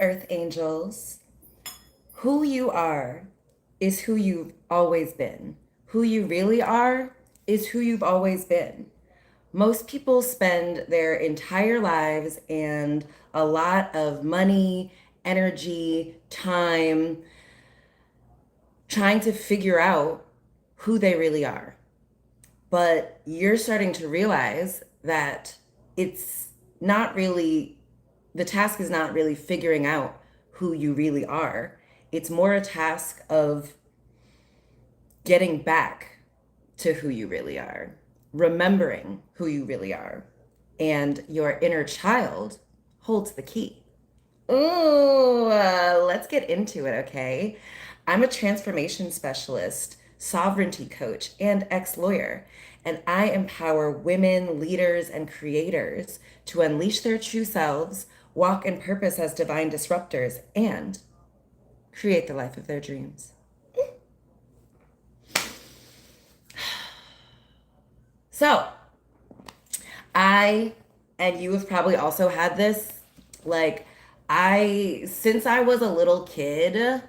Earth angels, who you are is who you've always been. Who you really are is who you've always been. Most people spend their entire lives and a lot of money, energy, time trying to figure out who they really are. But you're starting to realize that it's not really, the task is not really figuring out who you really are. It's more a task of getting back to who you really are, remembering who you really are. And your inner child holds the key. Ooh, let's get into it, okay? I'm a transformation specialist, sovereignty coach, and ex lawyer, and I empower women, leaders, and creators to unleash their true selves, walk in purpose as divine disruptors, and create the life of their dreams. So, I, and you have probably also had this, like, since I was a little kid,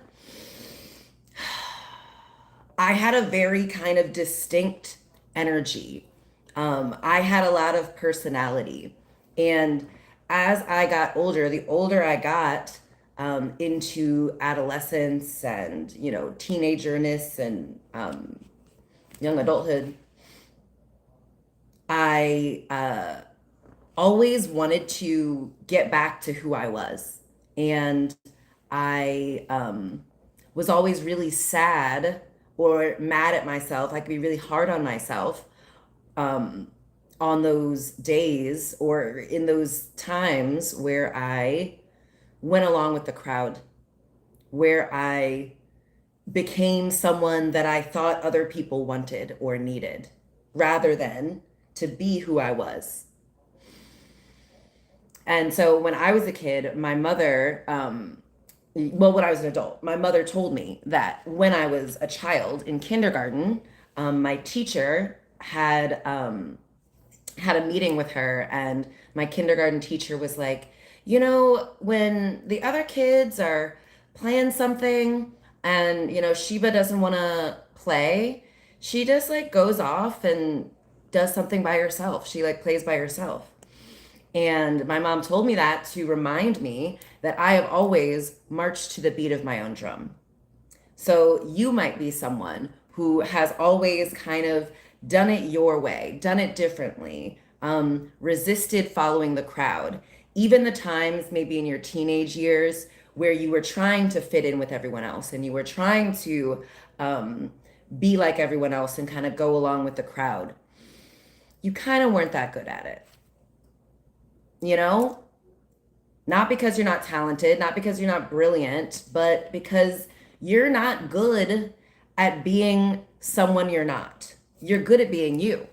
I had a very kind of distinct energy. I had a lot of personality. And as I got older, the older I got into adolescence and, teenagerness and young adulthood, I always wanted to get back to who I was. And I was always really sad or mad at myself. I could be really hard on myself um, on those days or in those times where I went along with the crowd, where I became someone that I thought other people wanted or needed, rather than to be who I was. And so when I was a kid, my mother, well, when I was an adult, my mother told me that when I was a child in kindergarten, my teacher had a meeting with her, and my kindergarten teacher was like, when the other kids are playing something and Sheba doesn't want to play, she just like goes off and does something by herself. She like plays by herself. And my mom told me that to remind me that I have always marched to the beat of my own drum. So you might be someone who has always kind of done it your way, done it differently, resisted following the crowd. Even the times maybe in your teenage years where you were trying to fit in with everyone else and you were trying to be like everyone else and kind of go along with the crowd, you kind of weren't that good at it. You know, not because you're not talented, not because you're not brilliant, but because you're not good at being someone you're not. You're good at being you.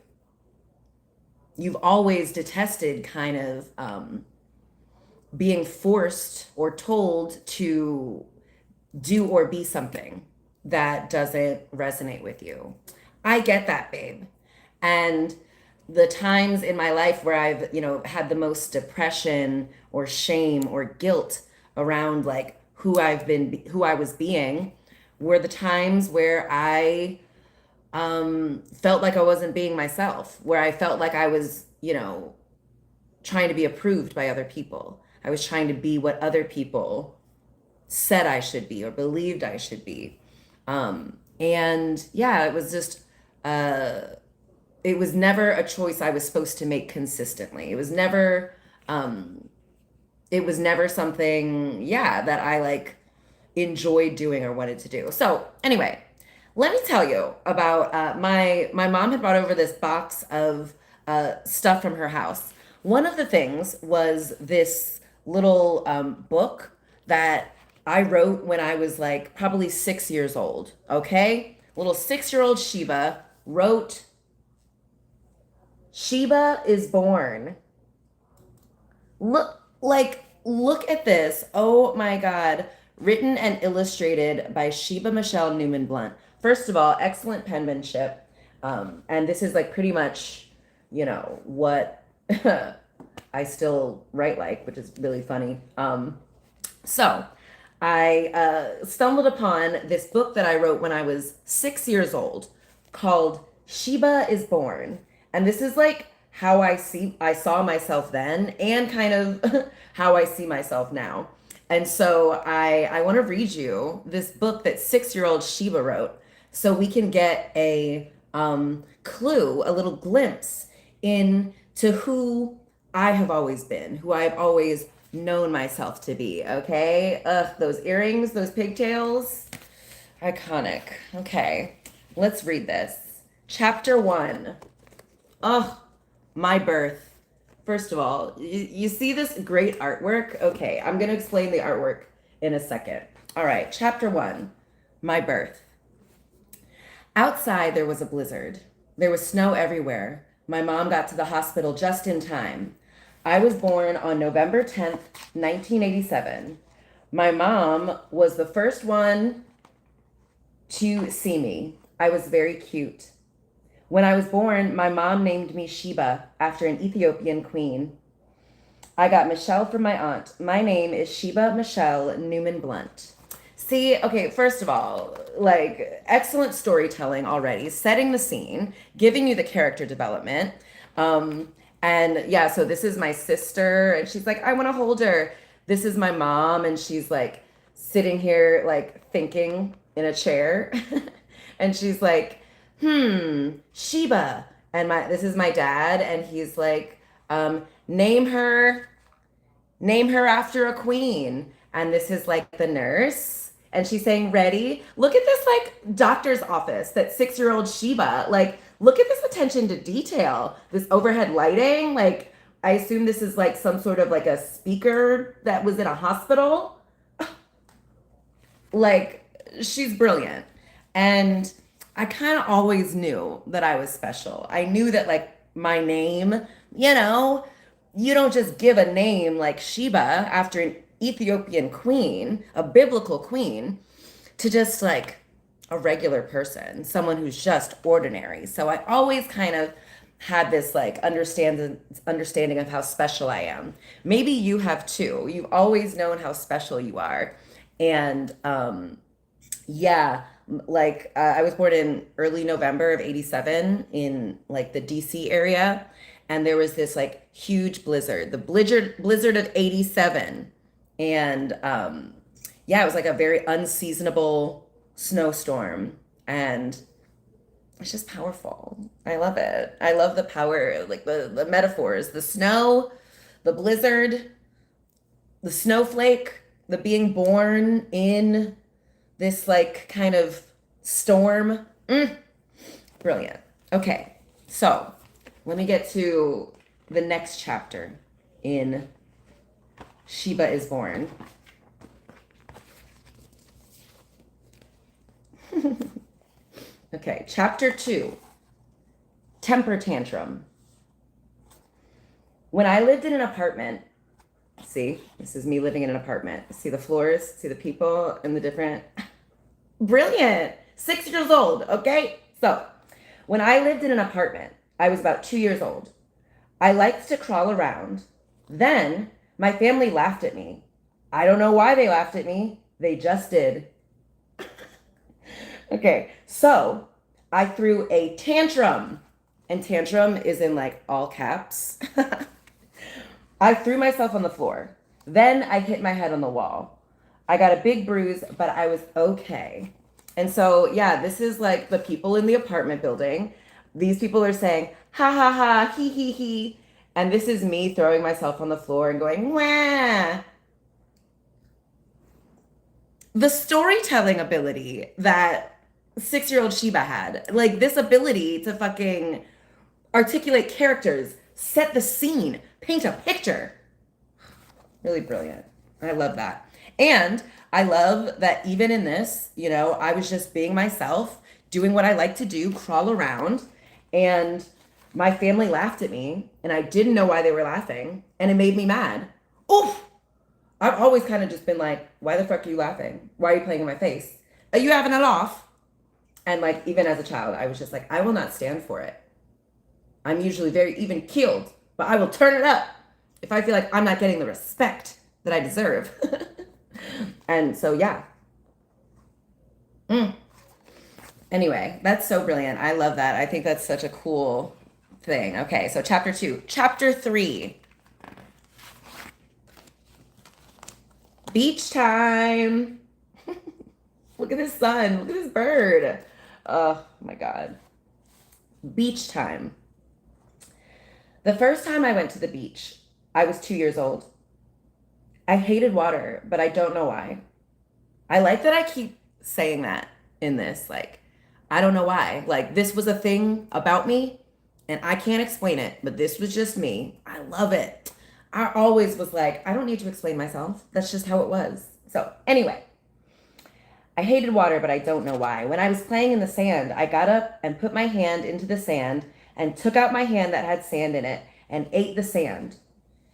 You've always detested kind of being forced or told to do or be something that doesn't resonate with you. I get that, babe. And the times in my life where I've, had the most depression or shame or guilt around like who I was being were the times where I felt like I wasn't being myself, where I felt like I was, trying to be approved by other people. I was trying to be what other people said I should be or believed I should be. And yeah, it was just, it was never a choice I was supposed to make consistently. It was never something, yeah, that I like enjoyed doing or wanted to do. So anyway, let me tell you about my mom had brought over this box of stuff from her house. One of the things was this little book that I wrote when I was like probably 6 years old. Okay, little 6 year old Sheba wrote, "Sheba is born." Look at this. Oh my God. Written and illustrated by ShebaNewmanBlount. First of all, excellent penmanship. And this is like pretty much, what I still write like, which is really funny. So I stumbled upon this book that I wrote when I was 6 years old called Sheba is Born. And this is like how I saw myself then and kind of how I see myself now. And so I want to read you this book that 6 year old Sheba wrote so we can get a clue, a little glimpse into who I have always been, who I've always known myself to be. Okay. Ugh, those earrings, those pigtails. Iconic. Okay. Let's read this. Chapter 1. Oh, my birth. First of all, you see this great artwork? Okay, I'm going to explain the artwork in a second. All right, chapter 1. My birth. Outside, there was a blizzard. There was snow everywhere. My mom got to the hospital just in time. I was born on November 10th, 1987. My mom was the first one to see me. I was very cute. When I was born, my mom named me Sheba after an Ethiopian queen. I got Michelle from my aunt. My name is Sheba Michelle Newman Blunt. See, okay, first of all, like excellent storytelling already, setting the scene, giving you the character development. And yeah, so this is my sister, and she's like, I want to hold her. This is my mom, and she's like sitting here, like thinking in a chair. And she's like, Sheba. And this is my dad, and he's like, name her after a queen. And this is like the nurse. And she's saying, ready? Look at this like doctor's office that 6 year old Sheba. Like, look at this attention to detail. This overhead lighting. Like, I assume this is like some sort of like a speaker that was in a hospital. Like, she's brilliant. And I kind of always knew that I was special. I knew that like my name, you don't just give a name like Sheba after an Ethiopian queen, a biblical queen, to just like a regular person, someone who's just ordinary. So I always kind of had this like understanding of how special I am. Maybe you have too. You've always known how special you are. And yeah, like I was born in early November of 87 in like the DC area, and there was this like huge blizzard, the blizzard of 87. And yeah, it was like a very unseasonable snowstorm, and it's just powerful. I love it. I love the power, like the metaphors, the snow, the blizzard, the snowflake, the being born in this like kind of storm. Brilliant. Okay, so let me get to the next chapter in Sheba is Born. Okay, chapter 2, temper tantrum. When I lived in an apartment, see, this is me living in an apartment. See the floors, see the people and the different. Brilliant. 6 years old, okay? So, when I lived in an apartment, I was about 2 years old. I liked to crawl around. Then, my family laughed at me. I don't know why they laughed at me. They just did. Okay, so I threw a tantrum, and tantrum is in like all caps. I threw myself on the floor. Then I hit my head on the wall. I got a big bruise, but I was okay. And so, yeah, this is like the people in the apartment building. These people are saying, ha ha ha, he he he. And this is me throwing myself on the floor and going, wah. The storytelling ability that 6 year old Sheba had, like this ability to fucking articulate characters, set the scene, paint a picture. Really brilliant. I love that. And I love that even in this, I was just being myself, doing what I like to do, crawl around, and my family laughed at me, and I didn't know why they were laughing, and it made me mad. Oof! I've always kind of just been like, why the fuck are you laughing? Why are you playing in my face? Are you having it off? And like, even as a child, I was just like, I will not stand for it. I'm usually very even keeled, but I will turn it up if I feel like I'm not getting the respect that I deserve. And so, yeah. Mm. Anyway, that's so brilliant. I love that. I think that's such a cool thing. Okay, so chapter 2. Chapter 3. Beach time. Look at this sun. Look at this bird. Oh my God. Beach time. The first time I went to the beach, I was 2 years old. I hated water, but I don't know why. I like that I keep saying that in this. Like, I don't know why. Like, this was a thing about me, and I can't explain it, but this was just me. I love it. I always was like, I don't need to explain myself. That's just how it was. So, anyway, I hated water, but I don't know why. When I was playing in the sand, I got up and put my hand into the sand and took out my hand that had sand in it and ate the sand.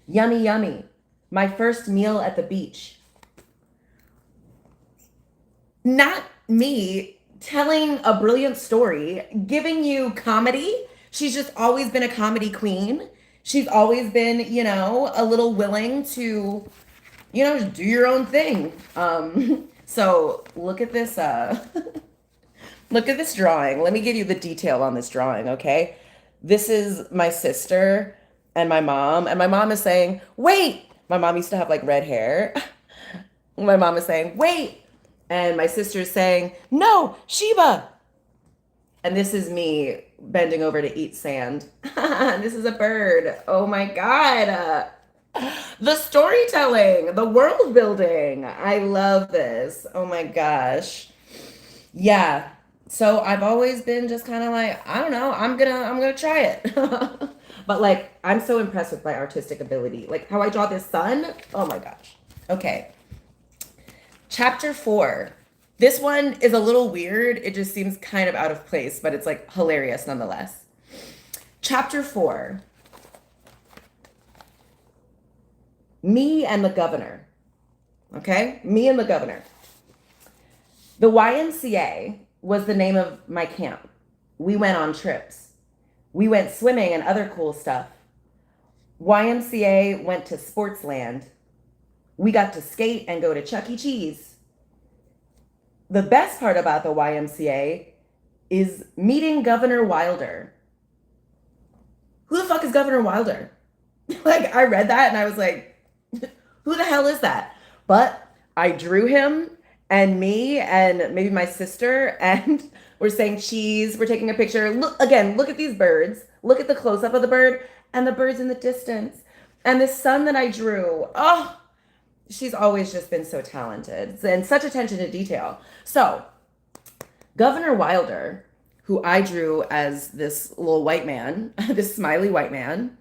Yummy, yummy. My first meal at the beach. Not me telling a brilliant story, giving you comedy. She's just always been a comedy queen. She's always been, a little willing to, do your own thing. So look at this, look at this drawing. Let me give you the detail on this drawing, okay? This is my sister and my mom is saying, wait. My mom used to have like red hair. My mom is saying, wait. And my sister's saying, no, Sheba. And this is me bending over to eat sand. This is a bird. Oh my God. The storytelling, the world building. I love this. Oh my gosh. Yeah. So I've always been just kind of like, I don't know, I'm gonna try it. But like, I'm so impressed with my artistic ability. Like how I draw this sun. Oh my gosh. Okay. Chapter 4. This one is a little weird. It just seems kind of out of place, but it's like hilarious nonetheless. Chapter 4. Me and the governor. Okay? Me and the governor. The YMCA was the name of my camp. We went on trips. We went swimming and other cool stuff. YMCA went to Sportsland. We got to skate and go to Chuck E. Cheese. The best part about the YMCA is meeting Governor Wilder. Who the fuck is Governor Wilder? Like, I read that and I was like, who the hell is that? But I drew him and me and maybe my sister, and we're saying cheese. We're taking a picture. Look at these birds. Look at the close-up of the bird and the birds in the distance. And this sun that I drew. Oh, she's always just been so talented and such attention to detail. So Governor Wilder, who I drew as this little white man, this smiley white man,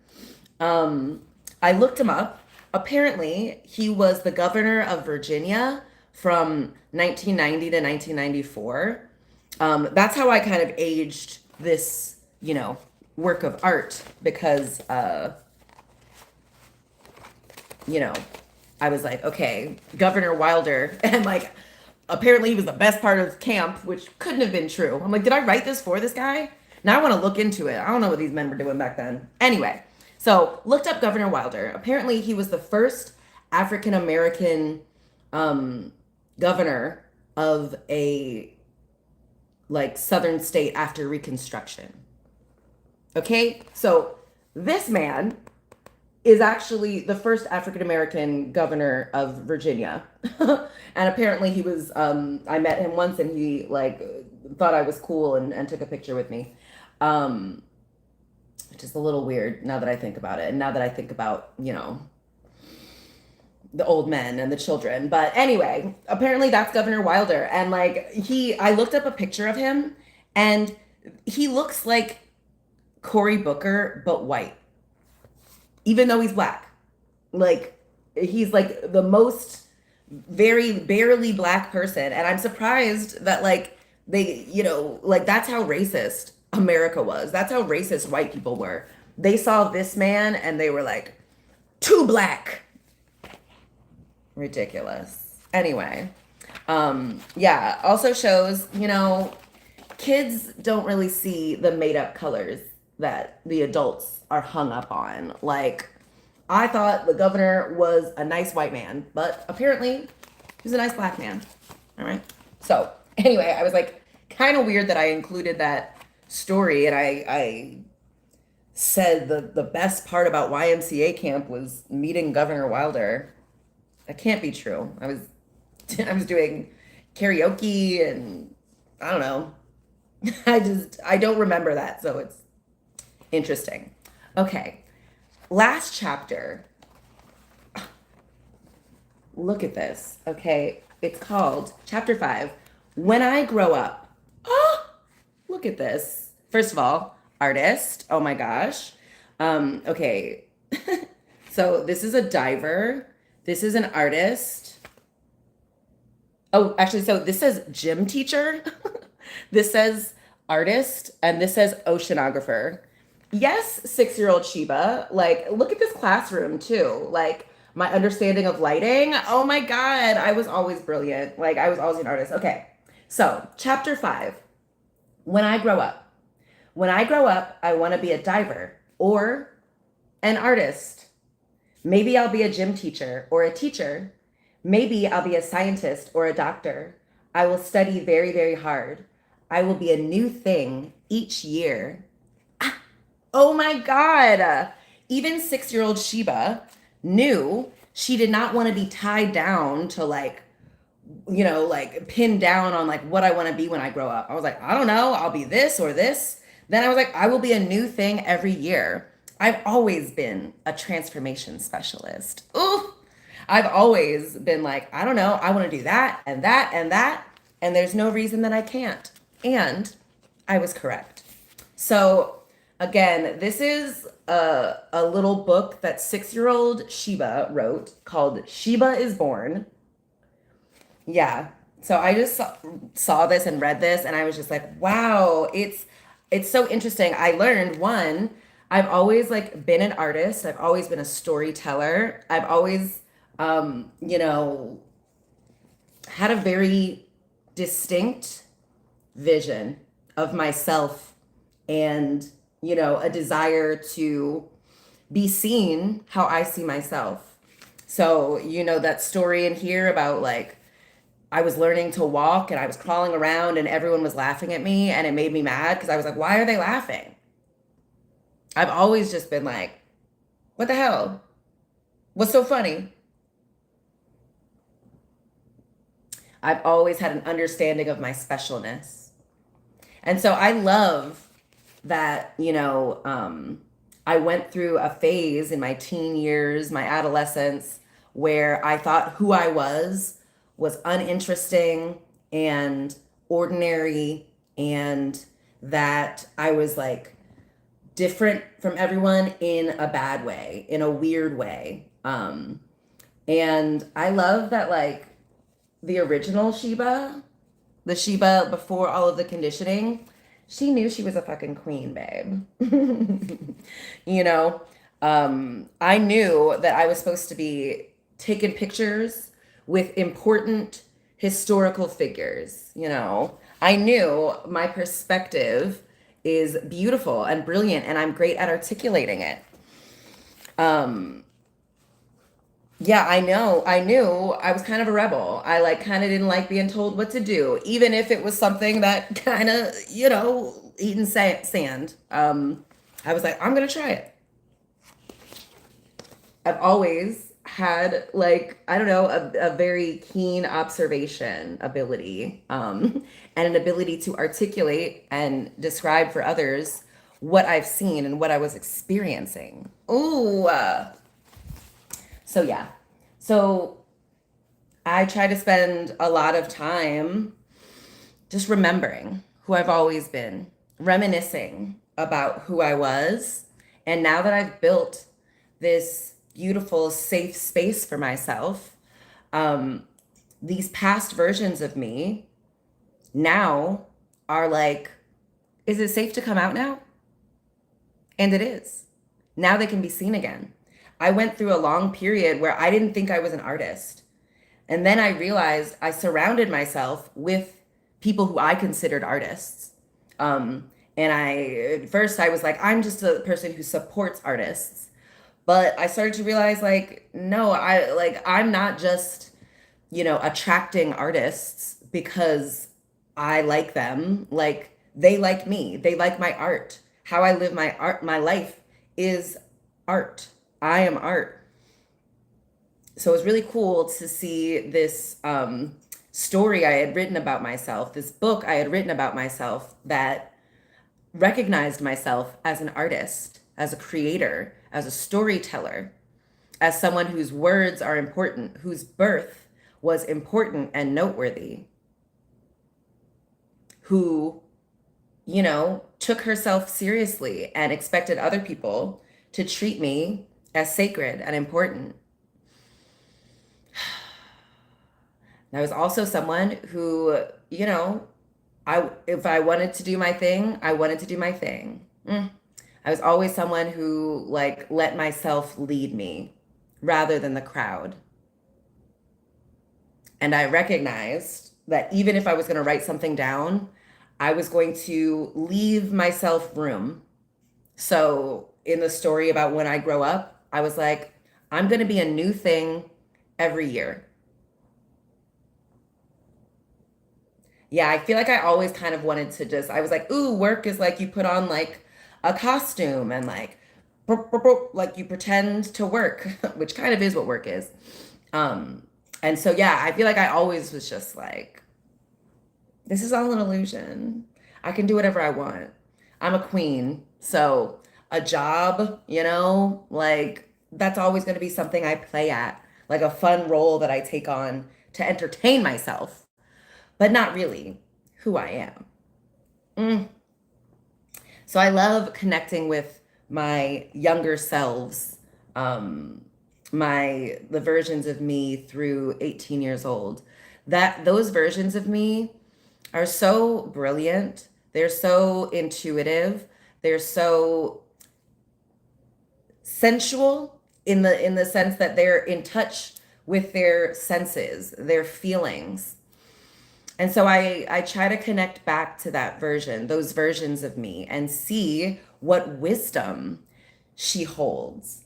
I looked him up. Apparently, he was the governor of Virginia from 1990 to 1994. That's how I kind of aged this, work of art because, I was like, okay, Governor Wilder, and like, apparently he was the best part of camp, which couldn't have been true. I'm like, did I write this for this guy? Now I want to look into it. I don't know what these men were doing back then. Anyway, so looked up Governor Wilder. Apparently he was the first African American governor of a like southern state after Reconstruction. Okay, so this man is actually the first African American governor of Virginia. And apparently he was, I met him once and he like thought I was cool and took a picture with me. Which is a little weird now that I think about it. And now that I think about, the old men and the children. But anyway, apparently that's Governor Wilder. And like I looked up a picture of him and he looks like Cory Booker, but white. Even though he's black. Like he's like the most very barely black person. And I'm surprised that like they, like that's how racist America was. That's how racist white people were. They saw this man and they were like, too black. Ridiculous. Anyway, yeah, also shows, kids don't really see the made up colors that the adults are hung up on. Like, I thought the governor was a nice white man, but apparently He was a nice black man. All right. So anyway, I was like, kind of weird that I included that story, and I said the best part about YMCA camp was meeting Governor Wilder. That can't be true. I was doing karaoke and I don't know. I don't remember that, so it's interesting. Okay. Last chapter. Look at this. Okay. It's called Chapter 5, When I Grow Up. Oh, look at this. First of all, artist. Oh my gosh. Okay. So this is a diver. This is an artist. Oh, actually, so this says gym teacher. This says artist, and this says oceanographer. Yes, 6-year-old Sheba. Like, look at this classroom too. Like, my understanding of lighting. Oh my God, I was always brilliant. Like, I was always an artist. Okay, so chapter 5, When I Grow Up. When I grow up, I want to be a diver or an artist. Maybe I'll be a gym teacher or a teacher. Maybe I'll be a scientist or a doctor. I will study very, very hard. I will be a new thing each year. Ah, oh my God. Even 6-year-old Sheba knew she did not want to be tied down to like, like pinned down on like what I want to be when I grow up. I was like, I don't know, I'll be this or this. Then I was like, I will be a new thing every year. I've always been a transformation specialist. Ooh, I've always been like, I don't know, I want to do that and that and that. And there's no reason that I can't. And I was correct. So again, this is a little book that 6-year-old Sheba wrote called Sheba is Born. Yeah. So I just saw this and read this and I was just like, wow, it's so interesting. I learned one, I've always like been an artist. I've always been a storyteller. I've always had a very distinct vision of myself and, a desire to be seen how I see myself. So, that story in here about like, I was learning to walk and I was crawling around and everyone was laughing at me and it made me mad because I was like, why are they laughing? I've always just been like, what the hell? What's so funny? I've always had an understanding of my specialness. And so I love that, I went through a phase in my teen years, my adolescence, where I thought who I was uninteresting and ordinary, and that I was like different from everyone in a bad way, in a weird way. And I love that like the original Sheba, the Sheba before all of the conditioning, she knew she was a fucking queen, babe. I knew that I was supposed to be taking pictures with important historical figures. I knew my perspective is beautiful and brilliant and I'm great at articulating it. Yeah, I knew I was kind of a rebel. I like kind of didn't like being told what to do, even if it was something that kind of, eating sand. I was like, I'm going to try it. I've always had like, I don't know, a very keen observation ability, and an ability to articulate and describe for others what I've seen and what I was experiencing. Ooh. So yeah. So I try to spend a lot of time just remembering who I've always been, reminiscing about who I was. And now that I've built this beautiful, safe space for myself, these past versions of me now are like, is it safe to come out now? And it is. Now they can be seen again. I went through a long period where I didn't think I was an artist. And then I realized I surrounded myself with people who I considered artists. And at first I was like, I'm just a person who supports artists. But I started to realize like, no, I'm not just, attracting artists because I like them. Like they like me. They like my art. How I live my life is art. I am art. So it was really cool to see this story I had written about myself, this book I had written about myself that recognized myself as an artist, as a creator, as a storyteller, as someone whose words are important, whose birth was important and noteworthy, who, took herself seriously and expected other people to treat me as sacred and important. I was also someone who, if I wanted to do my thing, I wanted to do my thing. I was always someone who like let myself lead me rather than the crowd. And I recognized that even if I was going to write something down, I was going to leave myself room. So in the story about when I grow up, I was like, I'm going to be a new thing every year. Yeah, I feel like I always kind of wanted to I was like, ooh, work is like you put on like a costume and like, like you pretend to work, which kind of is what work is. Um, and so, yeah, I feel like I always was just like, this is all an illusion. I can do whatever I want. I'm a queen. So, a job, like that's always going to be something I play at, like a fun role that I take on to entertain myself, but not really who I am. Mm. So I love connecting with my younger selves, um, the versions of me through 18 years old. That those versions of me are so brilliant. They're so intuitive. They're so sensual in the sense that they're in touch with their senses, their feelings. And so I try to connect back to that version, those versions of me, and see what wisdom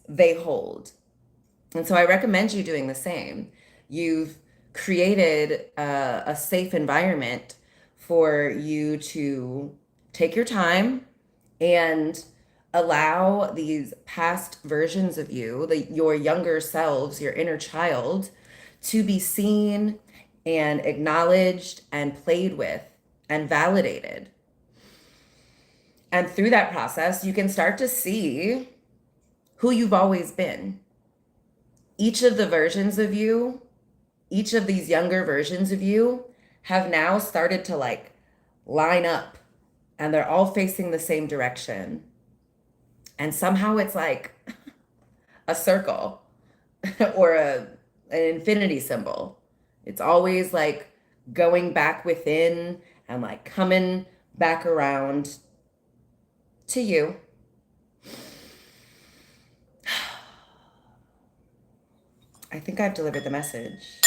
they hold. And so I recommend you doing the same. You've created a safe environment for you to take your time and allow these past versions of you, your younger selves, your inner child, to be seen and acknowledged and played with and validated. And through that process, you can start to see who you've always been. Each of the versions of you, each of these younger versions of you have now started to like line up and they're all facing the same direction. And somehow it's like a circle or an infinity symbol. It's always like going back within and like coming back around to you. I think I've delivered the message.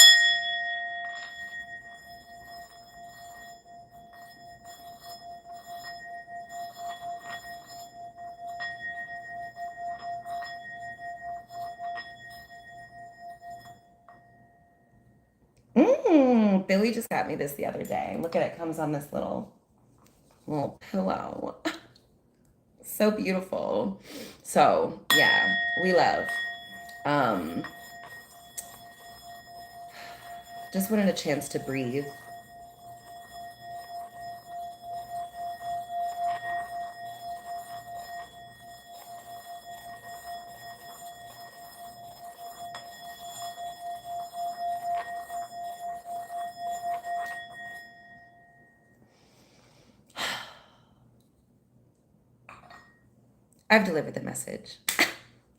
Billy just got me this the other day. Look at it, comes on this little pillow. So beautiful. So yeah, we love. Um, just wanted a chance to breathe. I've delivered the message.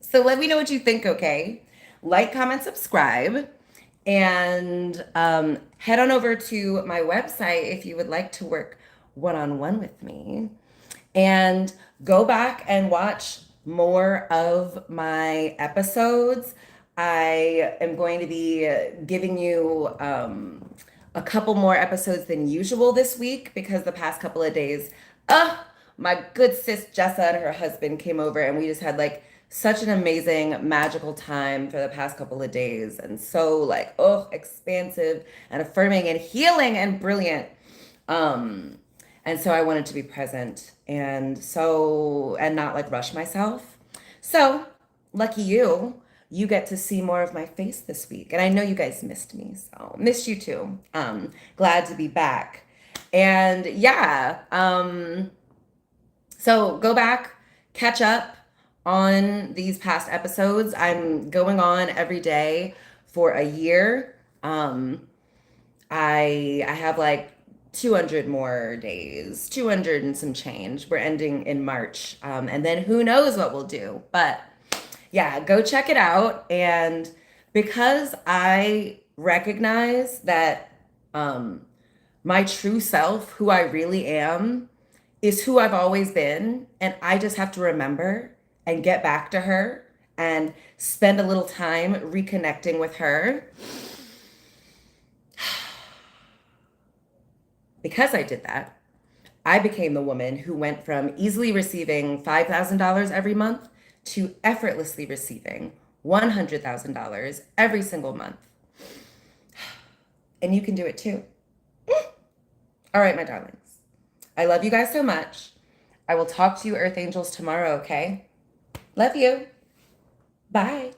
So let me know what you think, okay? Like, comment, subscribe, and head on over to my website if you would like to work one on one with me. And go back and watch more of my episodes. I am going to be giving you a couple more episodes than usual this week because the past couple of days, my good sis Jessa and her husband came over and we just had like such an amazing, magical time for the past couple of days, and so like, oh, expansive and affirming and healing and brilliant. Um, and so I wanted to be present and not like rush myself. So lucky you, you get to see more of my face this week. And I know you guys missed me, so missed you too. Glad to be back. And yeah, so go back, catch up on these past episodes. I'm going on every day for a year. I have like 200 more days, 200 and some change. We're ending in March. And then who knows what we'll do. But yeah, go check it out. And because I recognize that my true self, who I really am, is who I've always been. And I just have to remember and get back to her and spend a little time reconnecting with her. Because I did that, I became the woman who went from easily receiving $5,000 every month to effortlessly receiving $100,000 every single month. And you can do it too. All right, my darlings. I love you guys so much. I will talk to you, Earth Angels, tomorrow, okay? Love you. Bye.